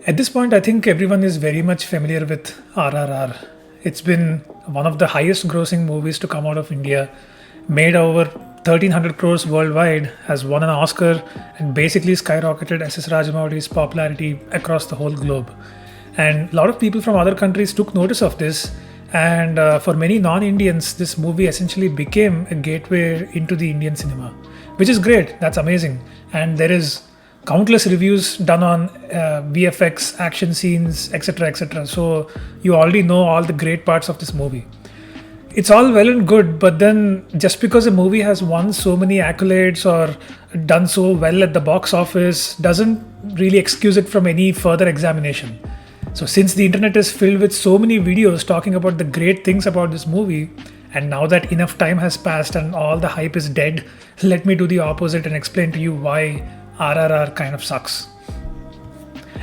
At this point, I think everyone is very much familiar with RRR. It's been one of the highest grossing movies to come out of India, made over 1300 crores worldwide, has won an Oscar, and basically skyrocketed SS Rajamouli's popularity across the whole globe. And a lot of people from other countries took notice of this, and for many non Indians, this movie essentially became a gateway into the Indian cinema, which is great. That's amazing. And there is countless reviews done on VFX, action scenes, etc. etc. So you already know all the great parts of this movie. It's all well and good, but then just because a movie has won so many accolades or done so well at the box office doesn't really excuse it from any further examination. So since the internet is filled with so many videos talking about the great things about this movie, and now that enough time has passed and all the hype is dead, let me do the opposite and explain to you why RRR kind of sucks.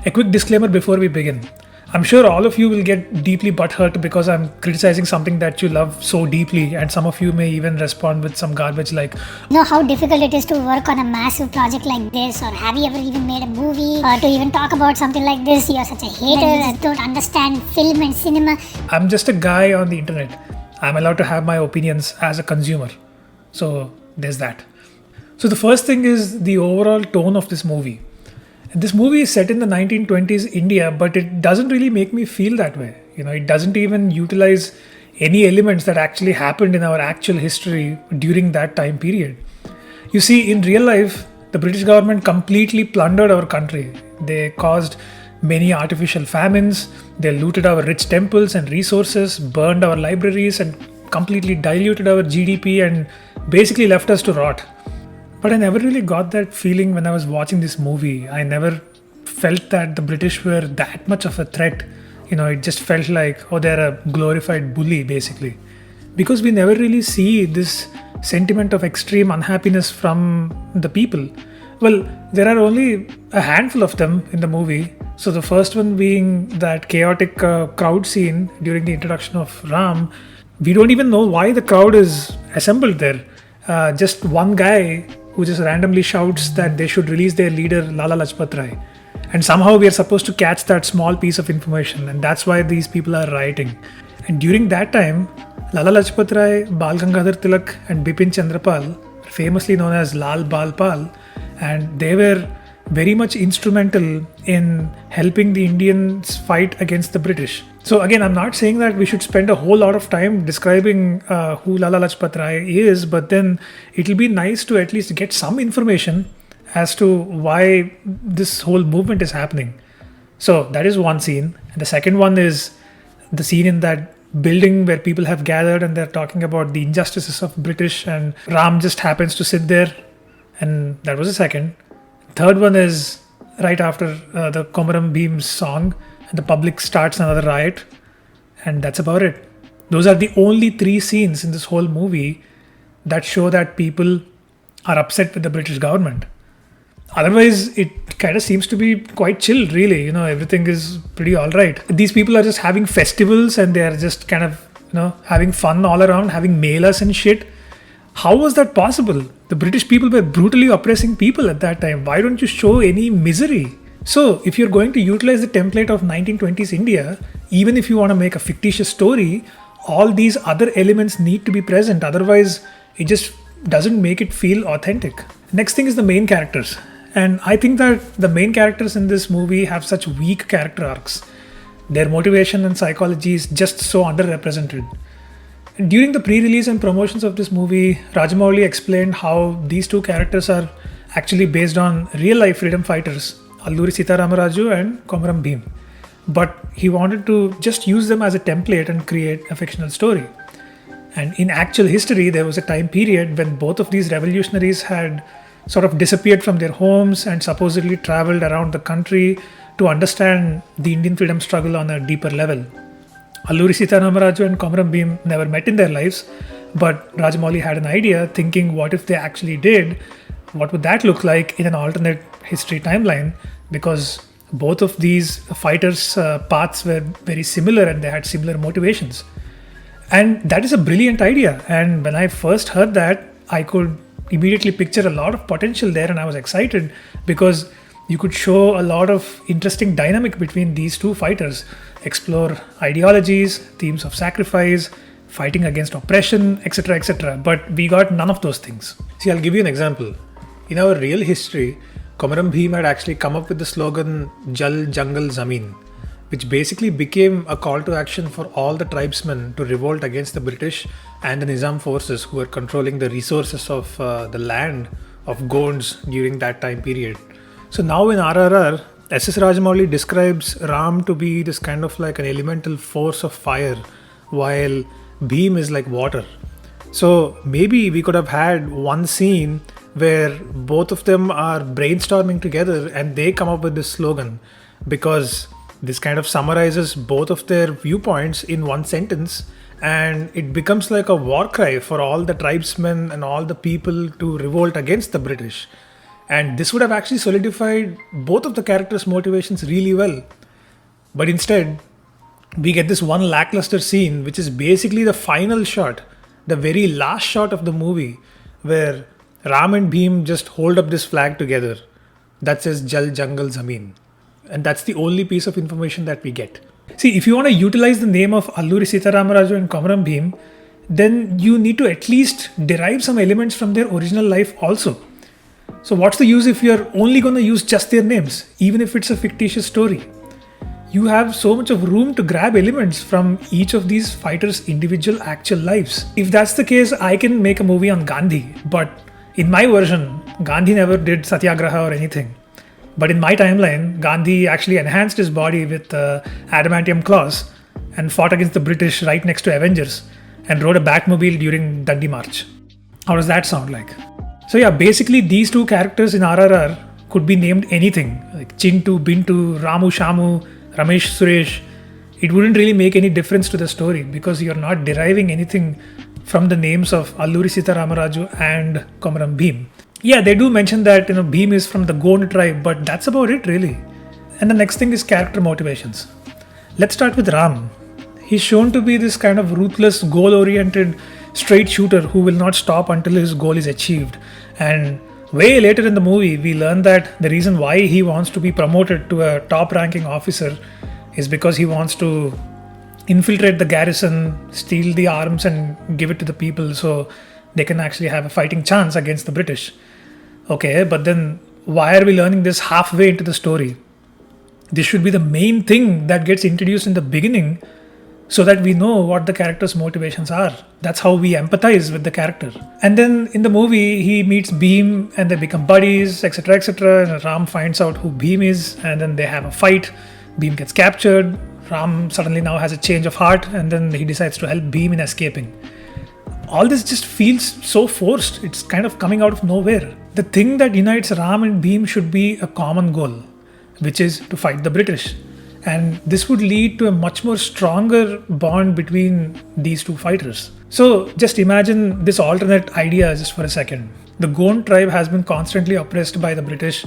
A quick disclaimer before we begin. I'm sure all of you will get deeply butthurt because I'm criticizing something that you love so deeply, and some of you may even respond with some garbage like, You know how difficult it is to work on a massive project like this, or have you ever even made a movie, or to even talk about something like this? You're such a hater and don't understand film and cinema. I'm just a guy on the internet. I'm allowed to have my opinions as a consumer. So there's that. So the first thing is the overall tone of this movie. This movie is set in the 1920s India, but it doesn't really make me feel that way. It doesn't even utilize any elements that actually happened in our actual history during that time period. You see, in real life, the British government completely plundered our country. They caused many artificial famines, they looted our rich temples and resources, burned our libraries, and completely diluted our GDP and basically left us to rot. But I never really got that feeling when I was watching this movie. I never felt that the British were that much of a threat. It just felt like, they're a glorified bully, basically. Because we never really see this sentiment of extreme unhappiness from the people. Well, there are only a handful of them in the movie. So the first one being that chaotic crowd scene during the introduction of Ram. We don't even know why the crowd is assembled there. Just one guy who just randomly shouts that they should release their leader Lala Lajpat Rai. And somehow we are supposed to catch that small piece of information, and that's why these people are rioting. And during that time, Lala Lajpat Rai, Bal Gangadhar Tilak and Bipin Chandrapal, famously known as Lal Bal Pal, and they were very much instrumental in helping the Indians fight against the British. So again, I'm not saying that we should spend a whole lot of time describing who Lala Lajpat Rai is, but then it'll be nice to at least get some information as to why this whole movement is happening. So that is one scene. And the second one is the scene in that building where people have gathered and they're talking about the injustices of British, and Ram just happens to sit there, and that was the second. Third one is right after the Komaram Bhim's song, and the public starts another riot, and that's about it. Those are the only three scenes in this whole movie that show that people are upset with the British government. Otherwise, it kind of seems to be quite chill, really. Everything is pretty alright. These people are just having festivals and they are just kind of, having fun all around, having melas and shit. How was that possible? The British people were brutally oppressing people at that time. Why don't you show any misery? So, if you're going to utilize the template of 1920s India, even if you want to make a fictitious story, all these other elements need to be present. Otherwise, it just doesn't make it feel authentic. Next thing is the main characters. And I think that the main characters in this movie have such weak character arcs. Their motivation and psychology is just so underrepresented. During the pre-release and promotions of this movie, Rajamouli explained how these two characters are actually based on real-life freedom fighters, Alluri Sitaramaraju and Komaram Bhim. But he wanted to just use them as a template and create a fictional story. And in actual history, there was a time period when both of these revolutionaries had sort of disappeared from their homes and supposedly traveled around the country to understand the Indian freedom struggle on a deeper level. Alluri Sitaramaraju and Komaram Bhim never met in their lives, but Rajamouli had an idea, thinking what if they actually did, what would that look like in an alternate history timeline, because both of these fighters' paths were very similar and they had similar motivations. And that is a brilliant idea, and when I first heard that, I could immediately picture a lot of potential there, and I was excited because You could show a lot of interesting dynamic between these two fighters, explore ideologies, themes of sacrifice, fighting against oppression, etc. etc. But we got none of those things. See, I'll give you an example. In our real history, Komaram Bhim had actually come up with the slogan Jal Jangal Zameen, which basically became a call to action for all the tribesmen to revolt against the British and the Nizam forces who were controlling the resources of the land of Gonds during that time period. So now in RRR, SS Rajamouli describes Ram to be this kind of like an elemental force of fire, while Bhim is like water. So maybe we could have had one scene where both of them are brainstorming together and they come up with this slogan, because this kind of summarizes both of their viewpoints in one sentence, and it becomes like a war cry for all the tribesmen and all the people to revolt against the British. And this would have actually solidified both of the characters' motivations really well. But instead, we get this one lackluster scene, which is basically the final shot, the very last shot of the movie, where Ram and Bhim just hold up this flag together that says Jal Jangal Zameen. And that's the only piece of information that we get. See, if you want to utilize the name of Alluri Sitaramaraju and Komaram Bhim, then you need to at least derive some elements from their original life also. So what's the use if you're only going to use just their names, even if it's a fictitious story? You have so much of room to grab elements from each of these fighters' individual actual lives. If that's the case, I can make a movie on Gandhi, but in my version, Gandhi never did satyagraha or anything. But in my timeline, Gandhi actually enhanced his body with adamantium claws and fought against the British right next to Avengers and rode a Batmobile during Dandi March. How does that sound like? So yeah, basically these two characters in RRR could be named anything, like Chintu, Bintu, Ramu, Shamu, Ramesh, Suresh. It wouldn't really make any difference to the story because you're not deriving anything from the names of Alluri Sitaramaraju and Komaram Bhim. Yeah, they do mention that Bhim is from the Gond tribe, but that's about it really. And the next thing is character motivations. Let's start with Ram. He's shown to be this kind of ruthless, goal-oriented, straight shooter who will not stop until his goal is achieved. And way later in the movie, we learn that the reason why he wants to be promoted to a top-ranking officer is because he wants to infiltrate the garrison, steal the arms and give it to the people so they can actually have a fighting chance against the British. Okay, but then why are we learning this halfway into the story? This should be the main thing that gets introduced in the beginning so that we know what the character's motivations are. That's how we empathize with the character. And then in the movie, he meets Bhim and they become buddies, etc. etc. And Ram finds out who Bhim is and then they have a fight. Bhim gets captured. Ram suddenly now has a change of heart and then he decides to help Bhim in escaping. All this just feels so forced. It's kind of coming out of nowhere. The thing that unites Ram and Bhim should be a common goal, which is to fight the British. And this would lead to a much more stronger bond between these two fighters. So just imagine this alternate idea just for a second. The Gond tribe has been constantly oppressed by the British.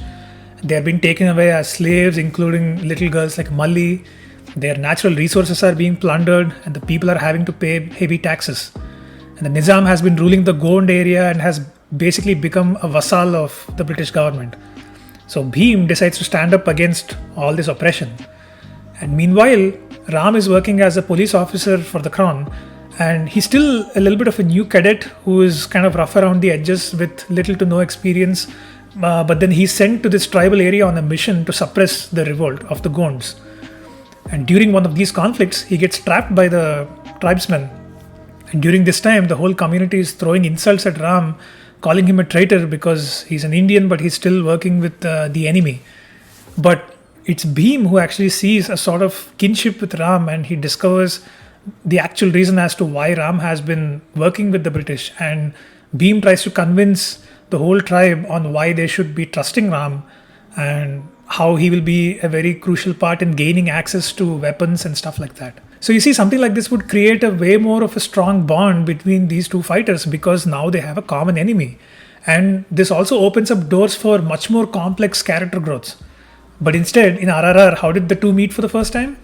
They have been taken away as slaves, including little girls like Malli. Their natural resources are being plundered and the people are having to pay heavy taxes. And the Nizam has been ruling the Gond area and has basically become a vassal of the British government. So Bhim decides to stand up against all this oppression. And meanwhile, Ram is working as a police officer for the crown, and he's still a little bit of a new cadet who is kind of rough around the edges with little to no experience. But then he's sent to this tribal area on a mission to suppress the revolt of the Gonds. And during one of these conflicts, he gets trapped by the tribesmen. And during this time, the whole community is throwing insults at Ram, calling him a traitor because he's an Indian, but he's still working with the enemy. But it's Bhim who actually sees a sort of kinship with Ram, and he discovers the actual reason as to why Ram has been working with the British. And Bhim tries to convince the whole tribe on why they should be trusting Ram and how he will be a very crucial part in gaining access to weapons and stuff like that. So you see, something like this would create a way more of a strong bond between these two fighters because now they have a common enemy. And this also opens up doors for much more complex character growths. But instead, in RRR, how did the two meet for the first time?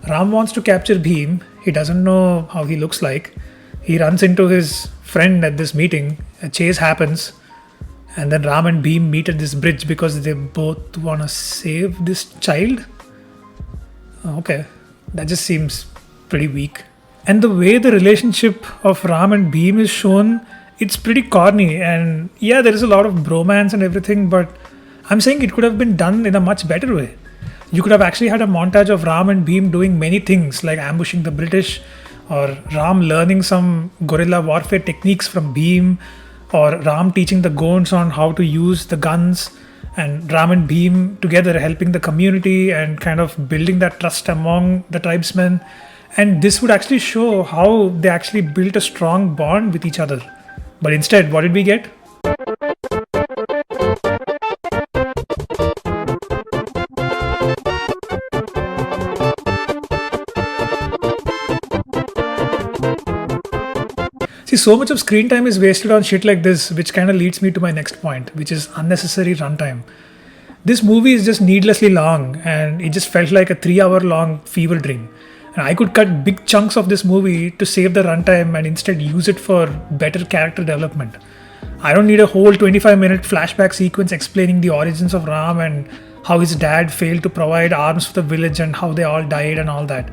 Ram wants to capture Bhim. He doesn't know how he looks like. He runs into his friend at this meeting. A chase happens. And then Ram and Bhim meet at this bridge because they both want to save this child. Okay, that just seems pretty weak. And the way the relationship of Ram and Bhim is shown, it's pretty corny. And yeah, there is a lot of bromance and everything, but I'm saying it could have been done in a much better way. You could have actually had a montage of Ram and Bhim doing many things like ambushing the British, or Ram learning some guerrilla warfare techniques from Bhim, or Ram teaching the Gonds on how to use the guns, and Ram and Bhim together helping the community and kind of building that trust among the tribesmen. And this would actually show how they actually built a strong bond with each other. But instead, what did we get? See, so much of screen time is wasted on shit like this, which kind of leads me to my next point, which is unnecessary runtime. This movie is just needlessly long, and it just felt like a 3-hour long fever dream. And I could cut big chunks of this movie to save the runtime and instead use it for better character development. I don't need a whole 25-minute flashback sequence explaining the origins of Ram and how his dad failed to provide arms for the village and how they all died and all that.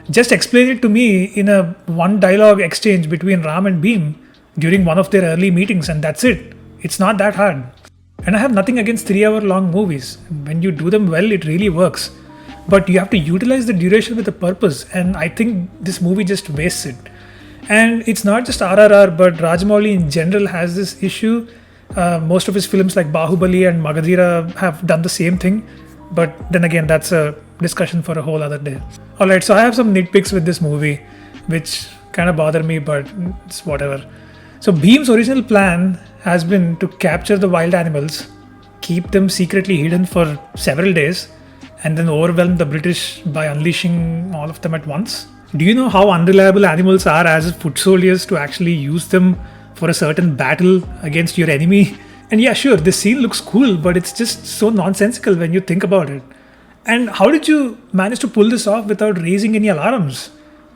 Just explain it to me in a one dialogue exchange between Ram and Bhim during one of their early meetings, and that's it. It's not that hard. And I have nothing against 3-hour long movies. When you do them well, it really works. But you have to utilize the duration with a purpose, and I think this movie just wastes it. And it's not just RRR, but Rajamouli in general has this issue. Most of his films like Bahubali and Magadhira have done the same thing. But then again, that's a discussion for a whole other day. Alright, so I have some nitpicks with this movie, which kind of bother me, but it's whatever. So Bhim's original plan has been to capture the wild animals, keep them secretly hidden for several days, and then overwhelm the British by unleashing all of them at once. Do you know how unreliable animals are as foot soldiers to actually use them for a certain battle against your enemy? And yeah, sure, this scene looks cool, but it's just so nonsensical when you think about it. And how did you manage to pull this off without raising any alarms?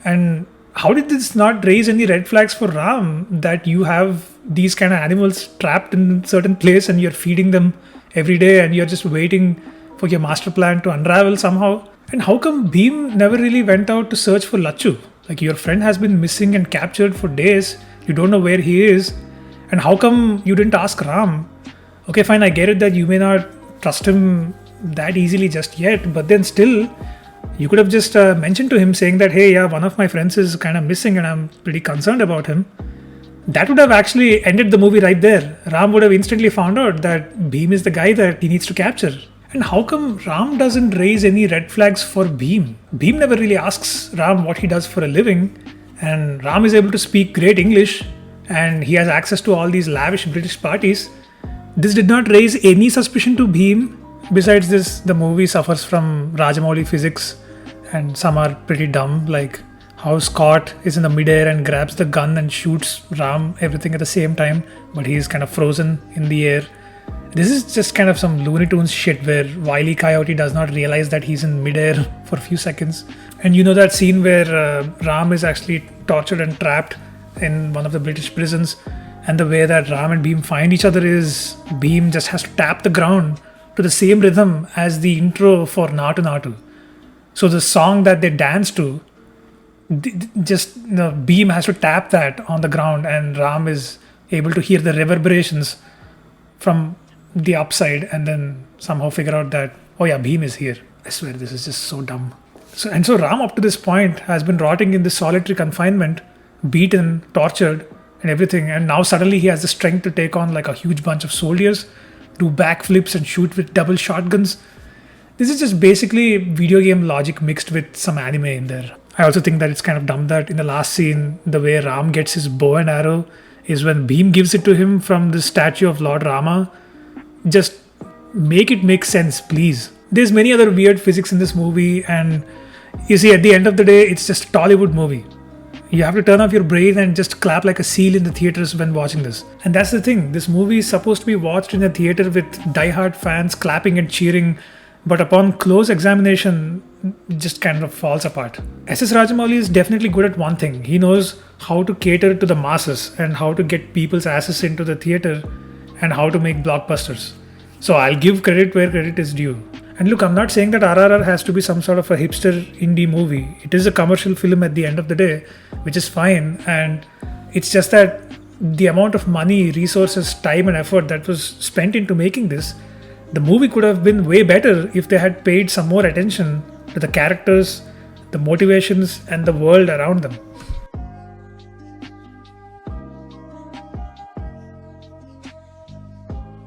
And how did this not raise any red flags for Ram that you have these kind of animals trapped in a certain place and you're feeding them every day and you're just waiting for your master plan to unravel somehow? And how come Bhim never really went out to search for Lachu? Like, your friend has been missing and captured for days. You don't know where he is. And how come you didn't ask Ram? Okay, fine, I get it that you may not trust him that easily just yet, but then still, you could have just mentioned to him saying that, hey, yeah, one of my friends is kind of missing and I'm pretty concerned about him. That would have actually ended the movie right there. Ram would have instantly found out that Bhim is the guy that he needs to capture. And how come Ram doesn't raise any red flags for Bhim? Bhim never really asks Ram what he does for a living, and Ram is able to speak great English and he has access to all these lavish British parties. This did not raise any suspicion to Bhim. Besides this, the movie suffers from Rajamouli physics, and some are pretty dumb, like how Scott is in the midair and grabs the gun and shoots Ram, everything at the same time, but he is kind of frozen in the air. This is just kind of some Looney Tunes shit where Wile E. Coyote does not realize that he's in midair for a few seconds. And you know that scene where Ram is actually tortured and trapped in one of the British prisons, and the way that Ram and Bhim find each other is Bhim just has to tap the ground to the same rhythm as the intro for Natu Natu. So the song that they dance to, Bhim has to tap that on the ground, and Ram is able to hear the reverberations from the upside and then somehow figure out that, oh yeah, Bhim is here. I swear, this is just so dumb. So Ram up to this point has been rotting in this solitary confinement, beaten, tortured and everything, and now suddenly he has the strength to take on like a huge bunch of soldiers, do backflips and shoot with double shotguns. This is just basically video game logic mixed with some anime in there. I also think that it's kind of dumb that in the last scene, the way Ram gets his bow and arrow is when Bhim gives it to him from the statue of Lord Rama. Just make it make sense, please. There's many other weird physics in this movie, and you see, at the end of the day, it's just a Tollywood movie. You have to turn off your brain and just clap like a seal in the theaters when watching this. And that's the thing, this movie is supposed to be watched in a theater with diehard fans clapping and cheering, but upon close examination, it just kind of falls apart. S.S. Rajamouli is definitely good at one thing. He knows how to cater to the masses and how to get people's asses into the theater and how to make blockbusters. So I'll give credit where credit is due. And look, I'm not saying that RRR has to be some sort of a hipster indie movie. It is a commercial film at the end of the day, which is fine. And it's just that the amount of money, resources, time, and effort that was spent into making this, the movie could have been way better if they had paid some more attention to the characters, the motivations, and the world around them.